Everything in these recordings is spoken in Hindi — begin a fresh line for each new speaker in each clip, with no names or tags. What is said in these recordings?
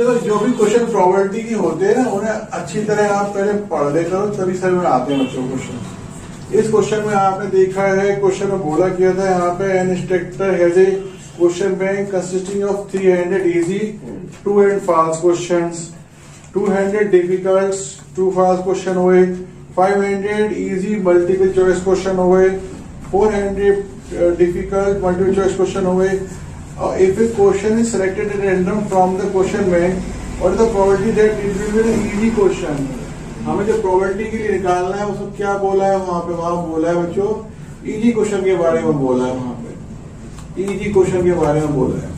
देखो जो भी क्वेश्चन प्रोबेबिलिटी की होते हैं ना उन्हें अच्छी तरह आप पहले पढ़ ले करो तभी समझ में आते हैं बच्चों को क्वेश्चन। इस क्वेश्चन में आपने देखा है, क्वेश्चन में बोला किया था यहाँ पे an instructor has a question bank consisting of 300 easy true and false questions, 200 difficult true false question हुए, 500 इजी मल्टीपल चॉइस क्वेश्चन हुए, 400 डिफिकल्ट मल्टीपल चॉइस क्वेश्चन हुए। If a question is selected at random from the question bank, what is the probability that it will be an easy question? हमें जो प्रोबेबिलिटी के लिए निकालना है उसको क्या बोला है वहां पे, वहां बोला है बच्चों इजी क्वेश्चन के बारे में बोला है, वहां पे इजी क्वेश्चन के बारे में बोला है,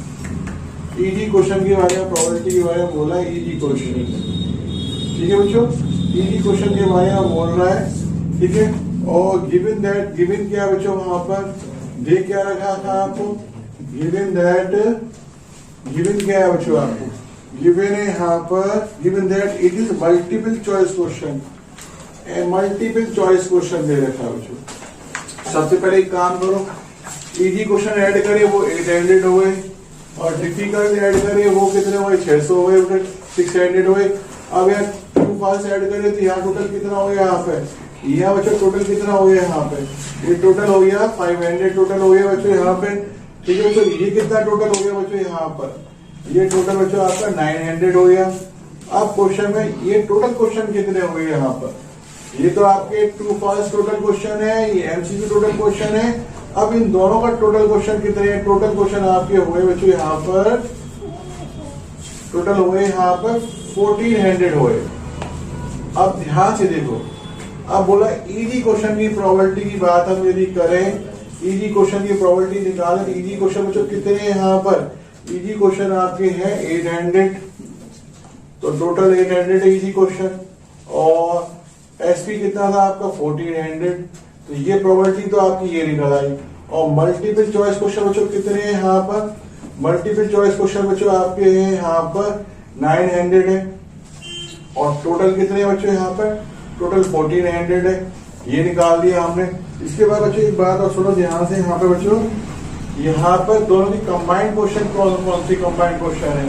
इजी क्वेश्चन के बारे में प्रोबेबिलिटी के बारे में बोला है, इजी क्वेश्चन। ठीक है बच्चों, इजी क्वेश्चन के बारे में बोल रहा है। ठीक है, और गिवन दैट, गिवन क्या बच्चों वहां पर दे क्या रखा था आपको, गिवन दैट, गिवन क्या है बच्चों आपको, गिवन है यहाँ पर, given that it is multiple choice question, multiple choice question दे रखा है बच्चों। सबसे पहले एक काम करो, इजी क्वेश्चन ऐड करिए वो 800 हुए, और डिफिकल्ट ऐड करिए वो कितने हुए 600 हुए, 600 हुए। अब यहाँ ट्रू फॉल्स ऐड करिए तो यहाँ टोटल कितना हो गया, यहाँ पे यहाँ बच्चों टोटल कितना हो गया, यहाँ पे ये टोटल हो गया 500 टोटल हो गया बच्चों यहाँ पे। ठीक है बच्चों, ये कितना टोटल हो गया बच्चों यहाँ पर, ये टोटल बच्चों आपका 900 हो गया। अब क्वेश्चन में ये टोटल क्वेश्चन कितने हुए यहाँ पर, ये तो आपके ट्रू फॉल्स टोटल क्वेश्चन है, ये एमसीक्यू टोटल क्वेश्चन है। अब इन दोनों का टोटल क्वेश्चन कितने हैं, टोटल क्वेश्चन आपके हुए बच्चों यहाँ पर, टोटल हुए यहाँ पर 1400 हुए। अब ध्यान से देखो, अब बोला इजी क्वेश्चन की प्रोबेबिलिटी की बात हम यदि करें, इजी क्वेश्चन की प्रोबेबिलिटी निकालें, इजी क्वेश्चन बच्चों कितने हैं यहाँ पर, इजी क्वेश्चन आपके हैं 800, तो टोटल 800 है इजी क्वेश्चन, और एसपी कितना था आपका 1400, तो ये प्रोबेबिलिटी तो आपकी ये निकल आई। और मल्टीपल चॉइस क्वेश्चन बच्चों कितने हैं यहाँ पर, मल्टीपल चॉइस क्वेश्चन बच्चों आपके हैं यहाँ पर 900 है, और टोटल कितने बच्चों यहाँ पर, टोटल 1400 है, ये निकाल दिया हमने। इसके बाद बच्चों एक बात और सुनो ध्यान से, यहाँ पे बच्चों यहाँ पर दोनों की कंबाइंड क्वेश्चन कौन कौन सी कंबाइंड क्वेश्चन है।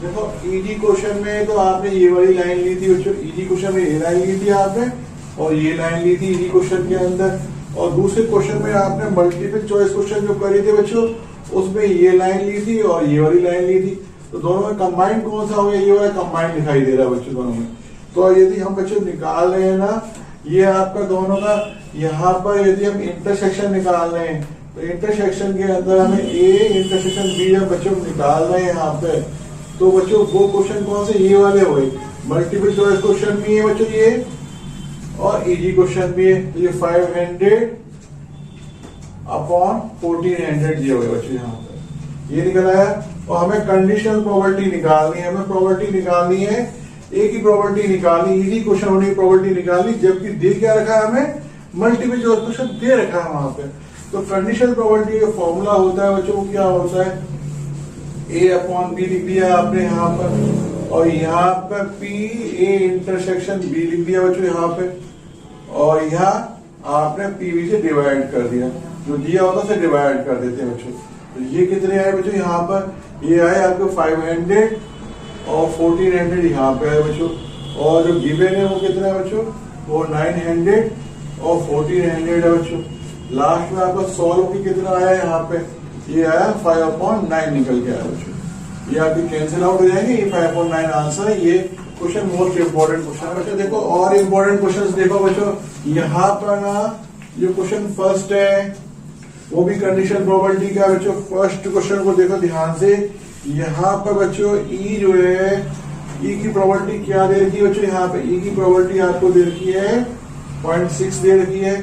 देखो इजी क्वेश्चन में तो आपने ये वाली लाइन ली थी बच्चों, इजी क्वेश्चन में ये लाइन ली थी आपने, और ये लाइन ली थी इजी क्वेश्चन के अंदर, और दूसरे क्वेश्चन में आपने मल्टीपल चॉइस क्वेश्चन जो करे थे बच्चों उसमें ये लाइन ली थी और ये वाली लाइन ली थी, तो दोनों में कंबाइंड कौन सा हो गया, ये वाला कंबाइंड दिखाई दे रहा है बच्चों दोनों में। तो यदि हम बच्चों निकाल रहे हैं ना, ये आपका दोनों का यहाँ पर यदि हम इंटरसेक्शन निकाल रहे हैं तो इंटरसेक्शन के अंदर हमें ए इंटरसेक्शन बी जब बच्चों निकाल रहे हैं यहाँ पे, तो बच्चों वो क्वेश्चन कौन से, ये वाले हुए, मल्टीपल चॉइस क्वेश्चन भी है बच्चों ये, और इजी क्वेश्चन भी है। तो ये 500 अपॉन 1400 ये हुए बच्चों यहाँ पर, ये निकल आया। और हमें कंडीशनल प्रोबेबिलिटी निकालनी है, हमें प्रोबेबिलिटी निकालनी है, एक ही प्रोबेबिलिटी निकालनी, इजी क्वेश्चन होने की प्रोबेबिलिटी निकालनी, जबकि दे क्या रखा है हमें, मल्टीपल चॉइस क्वेश्चन दे रखा है वहां पे। तो कंडीशनल प्रोबेबिलिटी का फॉर्मूला होता है बच्चों, क्या होता है, ए अपॉन बी लिख दिया आपने यहाँ पर, और यहाँ पर पी ए इंटरसेक्शन बी लिख दिया बच्चों यहाँ पे, और यहाँ आपने पीवी से डिवाइड कर दिया, जो दिया होता है उसे डिवाइड कर देते हैं बच्चों। तो ये कितने आए बच्चों यहाँ पर, ये आए आपके 500 और 1400 यहाँ पे है बच्चों, और जो गिवन है वो कितना है बच्चों, वो 900 और 1400 है बच्चों। लास्ट में आपका सॉल्व की कितना आया यहाँ पे, ये आया 5/9 निकल के आया बच्चों, ये आपकी कैंसिल आउट हो जाएंगे, ये 5/9 आंसर है। ये क्वेश्चन मोस्ट इंपॉर्टेंट क्वेश्चन है बच्चों। देखो और इंपॉर्टेंट क्वेश्चन देखो बच्चों, यहाँ पर ना जो क्वेश्चन फर्स्ट है वो भी कंडीशन प्रोबेबिलिटी का बच्चों। फर्स्ट क्वेश्चन को देखो ध्यान से, यहाँ पर बच्चों ई जो है, ई की प्रोबेबिलिटी क्या दे रखी है बच्चों, यहाँ पे ई की प्रोबेबिलिटी आपको दे रखी है 0.6 दे रखी है,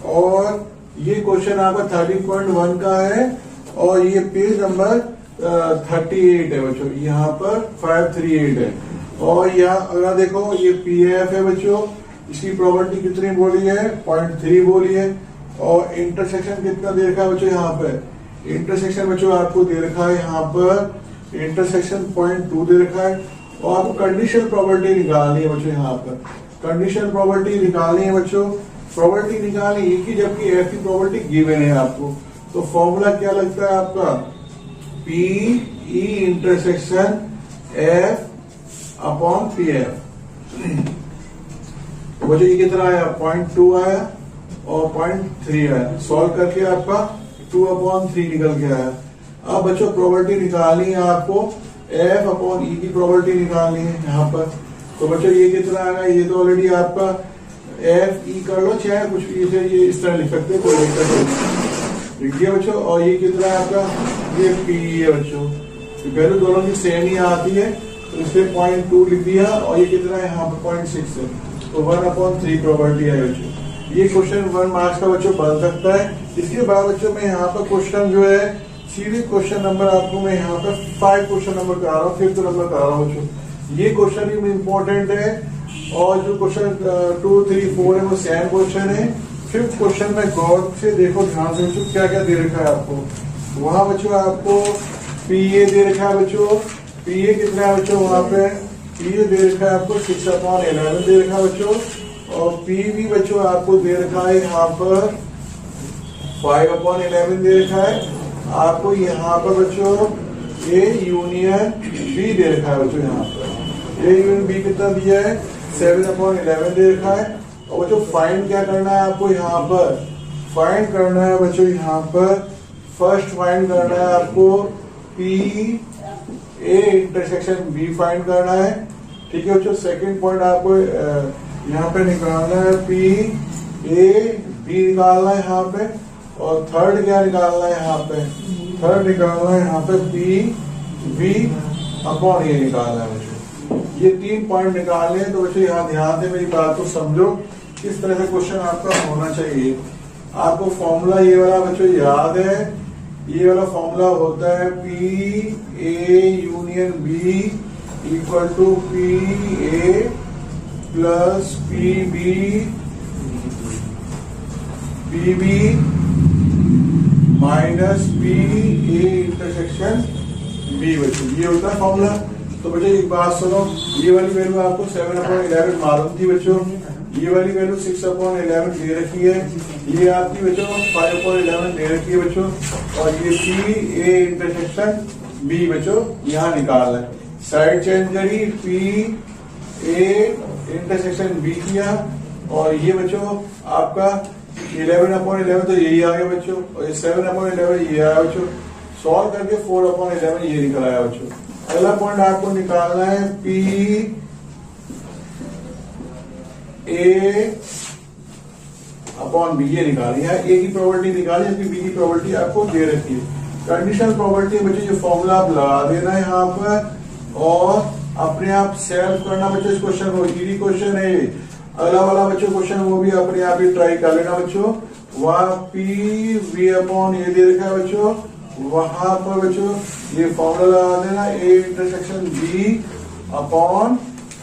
और ये क्वेश्चन आपका 13.1 का है, और ये पेज नंबर 38 है बच्चों, यहाँ पर 538 है। और यहाँ अगर देखो ये पीएफ है बच्चों, इसकी प्रोबेबिलिटी कितनी बोली है, 0.3 बोली है, और इंटरसेक्शन कितना दे रखा है बच्चों, यहाँ पर इंटरसेक्शन बच्चों आपको दे रखा है यहाँ पर इंटरसेक्शन 0.2 दे रखा है, और आपको कंडीशन प्रोबेबिलिटी निकालनी है बच्चों। यहाँ पर कंडीशन प्रोबेबिलिटी निकालनी है बच्चों, प्रोबेबिलिटी निकालनी है कि जबकि एफ की प्रोबेबिलिटी गिवन है आपको, तो फॉर्मूला क्या लगता है आपका, P E intersection F upon P F. बच्चों ये कितना आया 0.2 आया और 0.3 आया, सॉल्व करके आपका 2/3 निकल के आया। अब बच्चों प्रॉपर्टी निकालनी है आपको, एफ अपॉन ई की प्रॉपर्टी निकालनी है यहाँ पर। तो बच्चों ये कितना आएगा, ये तो ऑलरेडी आपका एफ ई कर लो, चाहे कुछ भी इसे ये इस तरह लिख सकते हैं, कोई दिक्कत नहीं, लिख दिया बच्चों। और ये कितना है आपका, ये पी है बच्चों, वैल्यू दोनों की सेम ही आती है तो इसलिए 0.2 लिख दिया। और ये कितना है यहाँ पर 0.6 है, तो 1/3 प्रॉपर्टी है बच्चों। ये क्वेश्चन 1 मार्क्स का बच्चों बन सकता है। इसके बाद बच्चों मैं यहाँ पर क्वेश्चन जो है सीधे क्वेश्चन नंबर आपको मैं यहाँ पर 5 क्वेश्चन नंबर करा रहा हूँ, 5th नंबर करा रहा हूँ बच्चों। ये क्वेश्चन भी इम्पोर्टेंट है और जो क्वेश्चन 2, 3, 4 है वो सेम क्वेश्चन है। 5th क्वेश्चन में गौर से देखो, ध्यान से बच्चों क्या क्या दे रखा है आपको। वहां बच्चों आपको पी ए दे रखा है बच्चों, पी ए कितना है बच्चों, वहां पे पी ए दे रखा है आपको 6/11 दे रखा है बच्चों। और पी भी बच्चों आपको दे रखा है यहाँ पर 5/11 दे रखा है आपको। यहाँ पर बच्चों ए यूनियन बी दे रखा है बच्चों, यहाँ पर ए यूनियन बी कितना दिया है 7/11 दे रखा है। और बच्चों फाइंड क्या करना है आपको, यहाँ पर फाइंड करना है बच्चों, यहाँ पर फर्स्ट फाइंड करना है आपको P A intersection B find करना है, ठीक है बच्चों। सेकंड पॉइंट आपको यहाँ पे निकालना है पी ए बी निकालना है यहाँ पे। और थर्ड क्या निकालना है यहाँ पे, थर्ड निकालना है यहाँ पे पी बी अपॉन ए निकालना है बच्चों। ये 3 पॉइंट निकालने हैं। तो बच्चों यहाँ ध्यान से मेरी बात को समझो, किस तरह से क्वेश्चन आपका होना चाहिए। आपको फॉर्मूला ये वाला बच्चों याद है, ये वाला फॉर्मूला होता है P A union B equal to P A plus P B minus P A intersection B बच्चों, ये होता है फॉर्मूला। तो बच्चों एक बात सुनो, ये वाली वैल्यू आपको 7/11 मालूम थी बच्चों, ये वाली वैल्यू 6/11 दे रखी है, ये आपकी बच्चों 5/11 दे रखी है बच्चों। और ये पी ए इंटरसेक्शन बी बच्चों यहाँ निकालना है। साइड चेंज करी, पी ए इंटरसेक्शन बी किया और ये बच्चों आपका 11/11 तो यही आ गया बच्चों, और ये 7/11 ये आया बच्चों। सॉल्व करके 4/11 ये निकल आया बच्चों। अगला पॉइंट आपको निकालना है पी ए अपॉन बी, ये निकाली है। ए की प्रॉपर्टी निकाली, जबकि बी की प्रॉपर्टी आपको दे रखी है। कंडीशनल प्रॉपर्टी बच्चों ये फॉर्मूला आप लगा देना है यहाँ पर और अपने आप सेल्फ करना बच्चों। इस क्वेश्चन को इजी क्वेश्चन है। अगला वाला बच्चों क्वेश्चन वो भी अपने आप ही ट्राई कर लेना बच्चों। वहां पी वी अपॉन ए दे रखा है बच्चों, वहां पर बच्चों ये फॉर्मूला लगा देना A intersection B upon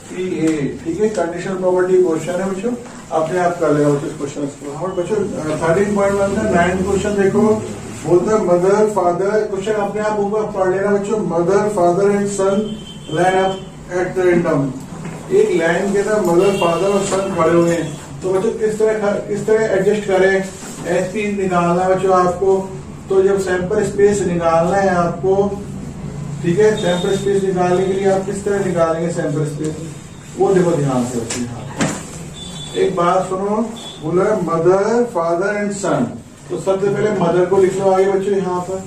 P A, ठीक है। कंडीशनल प्रॉपर्टी क्वेश्चन है बच्चों, अपने आप कर लेगा बच्चों इस क्वेश्चन को। बच्चों 13.1 9th क्वेश्चन देखो, बोलता है मदर फादर, क्वेश्चन अपने आप ऊपर पढ़ लेना बच्चों। Mother father and son line up at the random, एक लाइन के अंदर मदर फादर और सन खड़े हुए हैं। तो बच्चों किस तरह एडजस्ट करें, एसपी निकालना है बच्चों आपको। तो जब सैंपल स्पेस निकालना है आपको, ठीक है, सैंपल स्पेस निकालने के लिए आप किस तरह निकालेंगे सैंपल स्पेस, वो देखो ध्यान से बच्चों। एक बात सुनो, बोला मदर फादर एंड सन, तो सबसे पहले मदर को लिख लो आगे बच्चों, यहाँ पर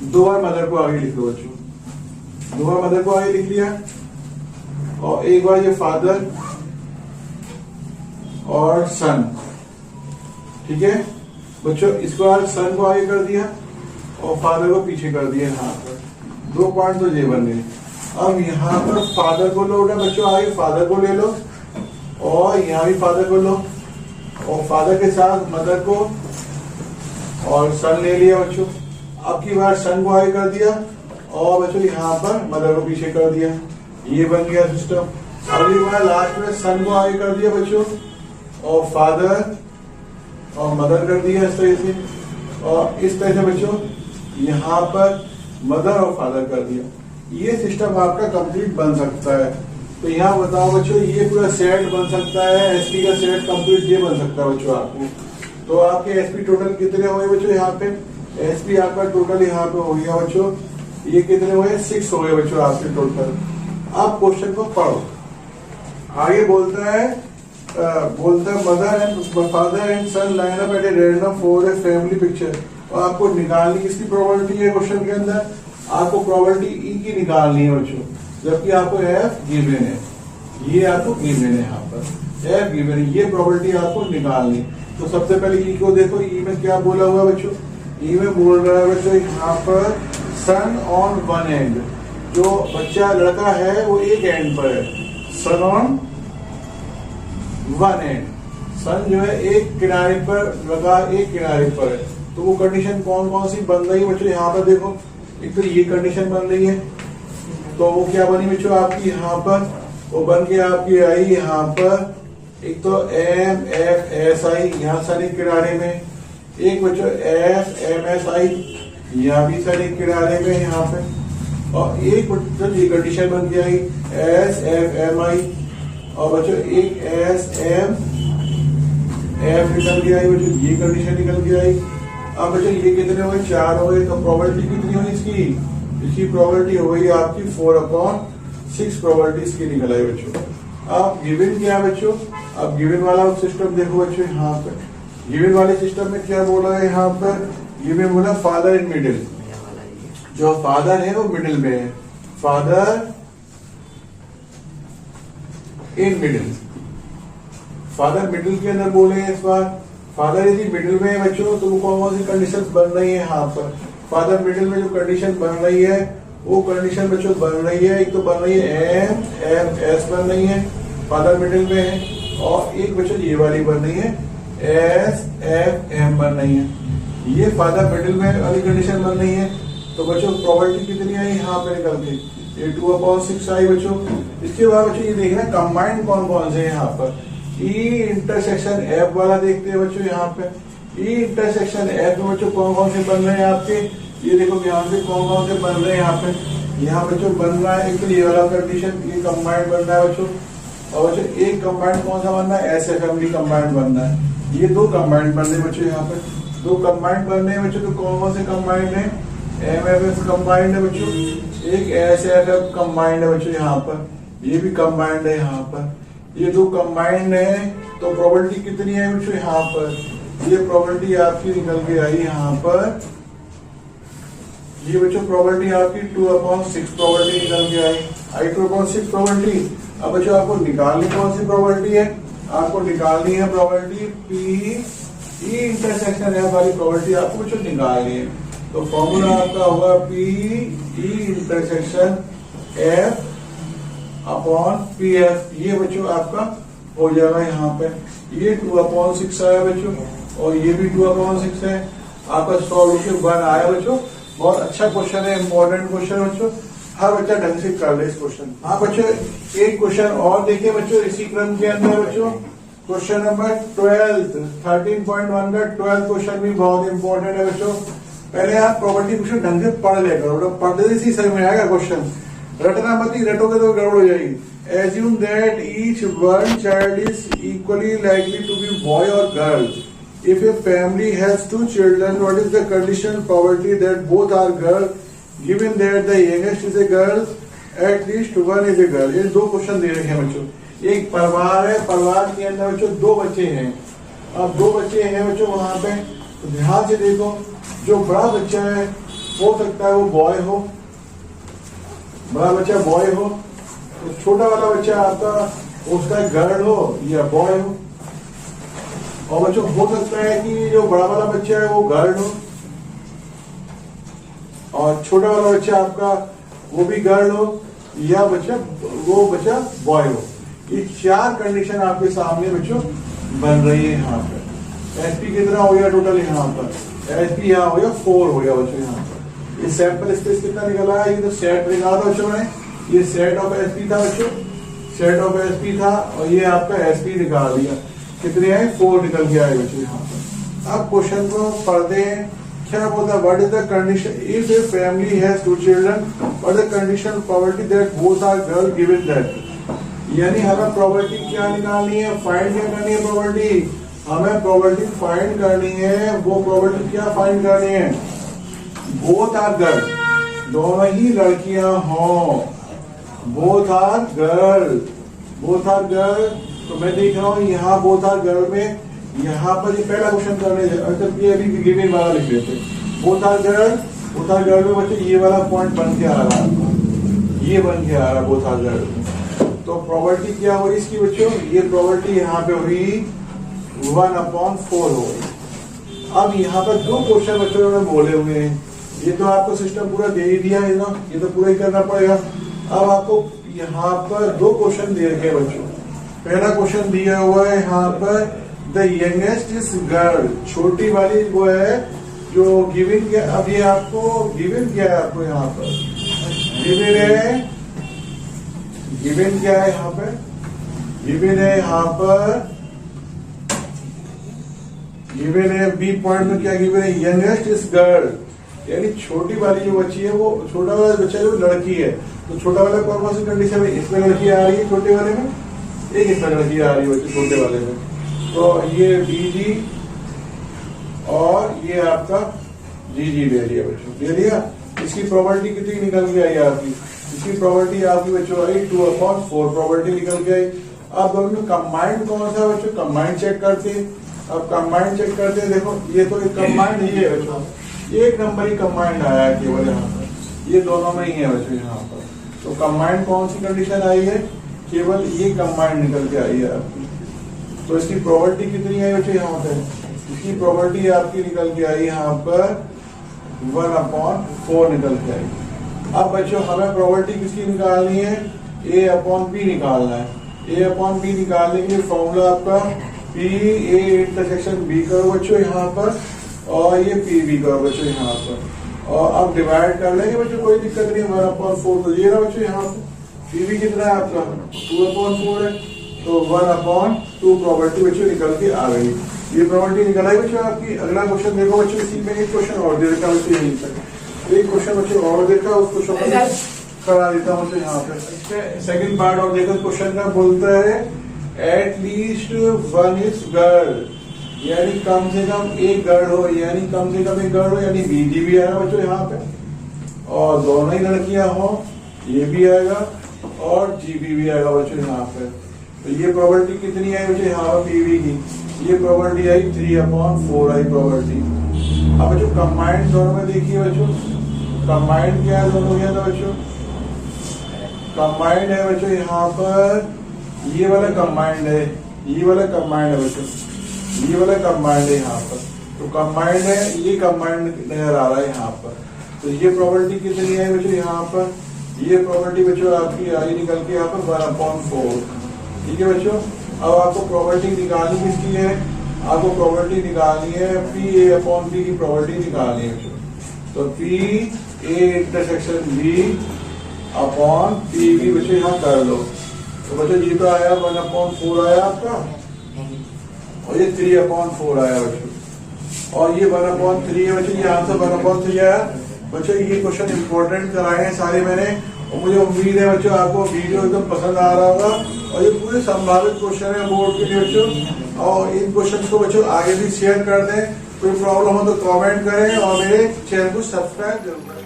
2 बार मदर को आगे लिख लो बच्चों, 2 बार मदर को आगे लिख लिया और एक बार ये फादर और सन, ठीक है बच्चों। इस बार सन को आगे कर दिया और फादर को पीछे कर दिया यहाँ पर, 2 पॉइंट तो ये बन गए। अब यहाँ पर फादर को लो बच्चों, आगे फादर को ले लो और यहाँ भी फादर को लो और फादर के साथ मदर को और सन ले लिया बच्चों। अब की बार सन को आगे कर दिया और बच्चों यहाँ पर मदर को पीछे कर दिया, ये बन गया सिस्टम। अगली बार लास्ट में सन को आगे कर दिया बच्चों और फादर और मदर कर दिया इस तरह से, और इस तरह से बच्चों यहाँ पर मदर और फादर कर दिया। ये सिस्टम आपका कंप्लीट बन सकता है। तो यहाँ बताओ बच्चों, ये पूरा सेट बन सकता है, एसपी का सेट कंप्लीट ये बन सकता है बच्चों आपको। तो आपके एसपी टोटल कितने हो गए बच्चों, यहाँ पे एसपी आपका टोटल यहाँ पे हो गया बच्चों ये कितने हुए 6 हो गए बच्चों आपके टोटल। अब क्वेश्चन को पढ़ो। आगे बोलता है mother and father and son line up at a random for a family picture. और आपको निकालनी किसकी प्रोबेबिलिटी है क्वेश्चन के अंदर, आपको प्रोबेबिलिटी ई की निकालनी है बच्चों, जबकि आपको एफ गिवन है, ये आपको गिवन है, यहाँ पर एफ गिवन है, ये प्रोबेबिलिटी आपको निकालनी। तो सबसे पहले ई को देखो, ई में क्या बोला हुआ बच्चों, ई में बोल रहा है बच्चों यहाँ पर सन ऑन वन एंड, जो बच्चा लड़का है वो एक एंड पर है, सन ऑन वन एंड, सन जो है एक किनारे पर लगा, एक किनारे पर है। तो वो कंडीशन कौन कौन सी बन रही है बच्चों, यहाँ पर देखो, एक तो ये कंडीशन बन रही है, तो वो क्या बनी बच्चों आपकी यहाँ पर, वो बन के आपकी आई यहाँ पर, एक तो एम एफ एस आई यहाँ सारे किनारे में, एक बच्चों एफ एम एस आई यहाँ भी सारे किनारे में यहाँ पे, और एक बच्चों ये कंडीशन बन के आई एस एफ एम आई, और बच्चों एक एस एम एफ निकल के आई बच्चों, ये कंडीशन निकल के आई। अब बच्चों ये कितने हुए 4 हो गए, तो प्रोबेबिलिटी कितनी हुई इसकी प्रोबेबिलिटी हो गई आपकी 4/6 प्रोबेबिलिटी इसकी निकल आई बच्चों। अब गिवन क्या है बच्चों, अब गिवन वाला सिस्टम देखो बच्चों, यहाँ पे गिवन वाले सिस्टम में क्या बोला है, यहाँ पर गिवन बोला फादर इन मिडिल, जो फादर है वो मिडिल में है, father in middle, father middle के अंदर बोले हैं इस बार, फादर यदि मिडिल में है बच्चों, तो वो कौन सी कंडीशन बन रही है यहाँ पर, फादर मिडिल में जो कंडीशन बन रही है वो कंडीशन बच्चों बन रही है, एक तो बन रही है एम एम एस बन रही है, फादर मिडिल में है, और एक बच्चों ये वाली बन रही है एस एफ एम बन रही है, ये फादर मिडिल में वाली कंडीशन बन रही है। तो बच्चों प्रोबेबिलिटी कितनी आई यहाँ पे निकल के, ये 2/6 आई बच्चों। इसके बाद बच्चों ये देखना कंबाइंड कौन कौन से यहाँ पर, ई इंटरसेक्शन एफ वाला देखते हैं बच्चों, यहाँ पे ई इंटरसेक्शन एफ में बच्चों कौन कौन से बन रहे हैं आपके, ये देखो यहाँ पे कौन कौन से बन रहे हैं यहाँ पे, यहाँ बच्चों बन रहा है एक तो ये वाला कंडीशन, ये कंबाइंड बन रहा है बच्चों, और बच्चों एक कंबाइंड कौन सा बन रहा है, एस एफ एम भी कंबाइंड बन रहा है, ये 2 कंबाइंड बन रहे बच्चों, यहाँ पे 2 कंबाइंड बन रहे हैं बच्चों। तो कौन कौन से कंबाइंड है, एम एफ एस कंबाइंड है बच्चों, एक एस एफ एफ कंबाइंड है बच्चों यहाँ पर, ये भी कंबाइंड है यहाँ पर, ये 2 कंबाइंड है। तो प्रोबेबिलिटी कितनी है बच्चों यहाँ पर, ये प्रोबेबिलिटी आपकी निकल के आई यहाँ पर, ये बच्चों प्रोबेबिलिटी आपकी 2/6 प्रोबेबिलिटी निकल के आई 2/6 प्रोबेबिलिटी। अब बच्चों आपको निकालनी कौन सी प्रोबेबिलिटी है, आपको निकालनी है probability P E intersection F वाली प्रोबेबिलिटी आपको बच्चों निकालनी है। तो फॉर्मूला आपका होगा P E intersection F upon P F, ये बच्चों आपका हो जाएगा यहाँ पे, ये 2/6 आया बच्चों, और ये भी 2/6 है, आपका सॉल्यूशन 1 आया बच्चों। बहुत अच्छा क्वेश्चन है, इंपॉर्टेंट क्वेश्चन है बच्चों, हर बच्चा ढंग से कर ले इस क्वेश्चन। हाँ बच्चों एक क्वेश्चन और देखिए बच्चों इसी क्रम के अंदर बच्चों, क्वेश्चन नंबर 12 13.1 का 12 क्वेश्चन भी बहुत इंपॉर्टेंट है बच्चों। पहले आप प्रॉपर्टी क्वेश्चन ढंग से पढ़ ले करो, पढ़ने से ही समझ में आएगा क्वेश्चन, रटना मत, ही रटोगे तो गड़बड़ हो जाएगी। Assume that each one child is equally likely to be boy or girl. If a family has 2 children, what is the conditional probability that both are girl, given that the youngest is a girl, at least one is a girl? ये 2 क्वेश्चन दे रखे हैं बच्चों। एक परिवार है, परिवार के अंदर बच्चों 2 बच्चे हैं, अब 2 बच्चे हैं बच्चों वहां पे, तो ध्यान से देखो, जो बड़ा बच्चा है हो सकता है वो बॉय हो, बड़ा बच्चा बॉय हो, तो छोटा वाला बच्चा आपका उसका गर्ल हो या बॉय हो, और बच्चों हो सकता है कि जो बड़ा वाला बच्चा है वो गर्ल हो, और छोटा वाला बच्चा आपका वो भी गर्ल हो, या वो बच्चा बॉय हो। ये 4 कंडीशन आपके सामने बच्चों बन रही है यहाँ पर। एसपी कितना हो गया टोटल यहाँ पर, एसपी यहाँ हो गया 4 हो गया बच्चों यहाँ पर। ये सैंपल स्पेस कितना निकला है, ये तो सेट निकाला था बच्चों ने, ये सेट ऑफ एसपी था बच्चों, सेट ऑफ एसपी था, और ये आपका एसपी निकाल दिया, कितने आए 4 निकल के आए बच्चों यहाँ पर। अब क्वेश्चन को पढ़ते हैं, क्या बोलता है, what is the condition if a family has 2 children, what is the condition probability that both are girl given that. यानी हमें प्रोबेबिलिटी क्या निकालनी है, फाइंड क्या करनी है, प्रोबेबिलिटी हमें प्रोबेबिलिटी फाइंड करनी है। वो प्रोबेबिलिटी क्या फाइंड करनी है, बोथ आर गर्ल, दोनों ही लड़कियां हों, both are girl, both are girl. तो मैं देख रहा हूँ यहाँ बोथ आर गर्ल में, यहाँ पर ये पहला क्वेश्चन करने, मतलब ये अभी गिवन वाला लिख लेते हैं। Both are girl, both are girl में बच्चे ये वाला पॉइंट बन के आ रहा है, ये बन के आ रहा है बोथ आर गर्ल। तो प्रॉपर्टी क्या हुई इसकी बच्चों, ये प्रॉपर्टी यहाँ पे हुई 1/4 हो गई। अब यहाँ पर दो क्वेश्चन बच्चों ने बोले हुए हैं, ये तो आपको सिस्टम पूरा दे ही दिया है ना, ये तो पूरा ही करना पड़ेगा। अब आपको यहाँ पर दो क्वेश्चन दिए गए बच्चों। पहला क्वेश्चन दिया हुआ है यहाँ पर द यंगेस्ट इज गर्ल, छोटी वाली वो है जो गिवन किया। अब ये आपको गिवन किया है, आपको यहाँ पर गिवन है, गिवन क्या है यहाँ पे, गिवन है यहाँ पर, गिवन है बी पॉइंट में क्या गिवन है, यंगेस्ट इज गर्ल, यानी छोटी वाली जो बच्ची है वो, छोटा वाला बच्चा जो लड़की है, तो छोटा वाला कौन सी कंडीशन में, इसमें लड़की आ रही है छोटे वाले में, एक इसमें लड़की आ रही है बच्चे छोटे वाले में। तो ये बीजी और ये आपका जीजी ले लिया बच्चों, ले लिया। इसकी प्रॉपर्टी कितनी निकल के आई आपकी, इसकी प्रॉपर्टी आपकी बच्चों आई 2/4 प्रॉपर्टी निकल के आई। अब दोनों कंबाइंड कौन सा बच्चों, कंबाइंड चेक करते हैं। अब कंबाइंड चेक करते हैं, देखो ये तो एक कंबाइंड ही है बच्चों, एक नंबर ही कंबाइंड आया है केवल यहाँ पर, ये दोनों में ही है बच्चों यहाँ पर। तो कंबाइंड कौन सी कंडीशन आई है, केवल ये कंबाइंड निकल के आई है आपकी। तो इसकी प्रॉपर्टी कितनी आई बच्चों यहाँ पे, इसकी प्रॉपर्टी आपकी निकल के आई यहाँ पर 1/4 निकल के आई। अब बच्चों हमें प्रॉपर्टी किसकी निकालनी है, A/P निकालना है। A/P निकालने के लिए फॉर्मूला आपका P A इंटरसेक्शन B करो बच्चों यहाँ पर, और ये PB करो बच्चों यहाँ पर, और अब डिवाइड कर लेंगे बच्चों, कोई दिक्कत नहीं है। 1/4 तो ये रहा बच्चों यहाँ पर, PB कितना है आपका 2/4 है, तो 1/2 प्रॉपर्टी बच्चों निकल के आ गई। ये प्रॉपर्टी निकल आई बच्चों आपकी। अगला क्वेश्चन देखो बच्चों, इसी में एक क्वेश्चन और दे रखा बच्चों, यहीं तक एक क्वेश्चन बच्चों और देखा, उस क्वेश्चन करा देता हूँ बच्चों यहाँ पे। सेकंड पार्ट और देखो क्वेश्चन का, बोलता है at least one is girl, यानी कम से कम एक गर्ल हो, यानी कम से कम एक गर्ल हो, यानी बीजी भी आएगा बच्चों यहाँ पे, और दोनों ही लड़कियां हो, ये भी आएगा और जीबी भी आएगा बच्चों यहाँ पे। तो ये प्रॉपर्टी कितनी आई बच्चों यहाँ पर पीवी की, ये प्रॉपर्टी आई 3/4 आई प्रॉपर्टी। अब बच्चों कंबाइंड दोनों में देखिए बच्चों, कंबाइंड क्या है दोनों के अंदर बच्चों, कंबाइंड है बच्चों यहाँ पर, ये वाला कंबाइंड है, ये वाला कंबाइंड है बच्चों, ये वाला कंबाइंड है यहाँ पर। तो कंबाइंड है, ये कंबाइंड नजर आ रहा है यहाँ पर। तो ये प्रॉपर्टी कितनी है बच्चों यहाँ पर, ये प्रॉपर्टी बच्चों आपकी आई निकल के यहाँ पर 1/4। ठीक है बच्चों। अब आपको प्रॉपर्टी निकालनी किसकी है, आपको प्रॉपर्टी निकालनी है PA/P की प्रॉपर्टी निकालनी है बच्चों। तो PA इंटरसेक्शन B/PB बच्चों यहाँ कर लो। तो बच्चों ये तो आया 1/4 आया आपका, और ये 3/4 आया बच्चों, और ये 1/3 है बच्चों, ये आंसर 1/3 आया बच्चों। ये क्वेश्चन इंपॉर्टेंट कराए हैं सारे मैंने, और मुझे उम्मीद है बच्चों आपको वीडियो एकदम पसंद आ रहा होगा, और ये पूरे संभावित क्वेश्चन है बोर्ड के लिए बच्चों। और इन क्वेश्चन को बच्चों आगे भी शेयर कर दें, कोई प्रॉब्लम हो तो कमेंट करें, और मेरे चैनल को सब्सक्राइब जरूर करें।